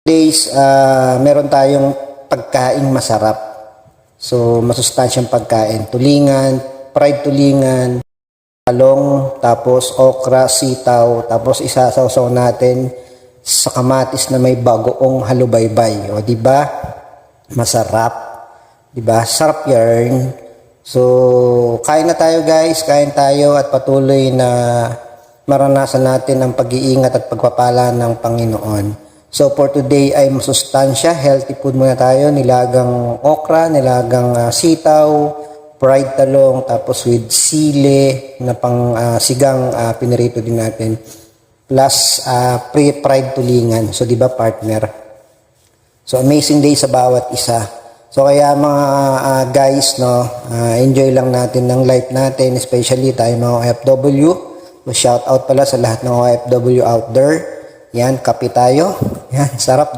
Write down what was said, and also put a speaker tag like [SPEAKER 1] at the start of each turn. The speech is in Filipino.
[SPEAKER 1] Days, meron tayong pagkaing masarap. So, masustansyang pagkain. Tulingan, fried tulingan, talong, tapos okra, sitaw, tapos isasawsaw natin sa kamatis na may bagoong halubaybay. O, di ba? Masarap. Di ba? Sarap yarn. So, kain na tayo guys. Kain tayo at patuloy na maranasan natin ang pag-iingat at pagpapala ng Panginoon. So for today ay masustansya, healthy food muna tayo, nilagang okra, nilagang sitaw, fried talong, tapos with sili na pang sigang pinirito din natin, plus pre-fried tulingan. So di ba partner? So amazing day sa bawat isa. So kaya mga guys, no, enjoy lang natin ng life natin, especially tayo mga OFW. So shout out pala sa lahat ng OFW out there. Yan, kape tayo. Yan, sarap.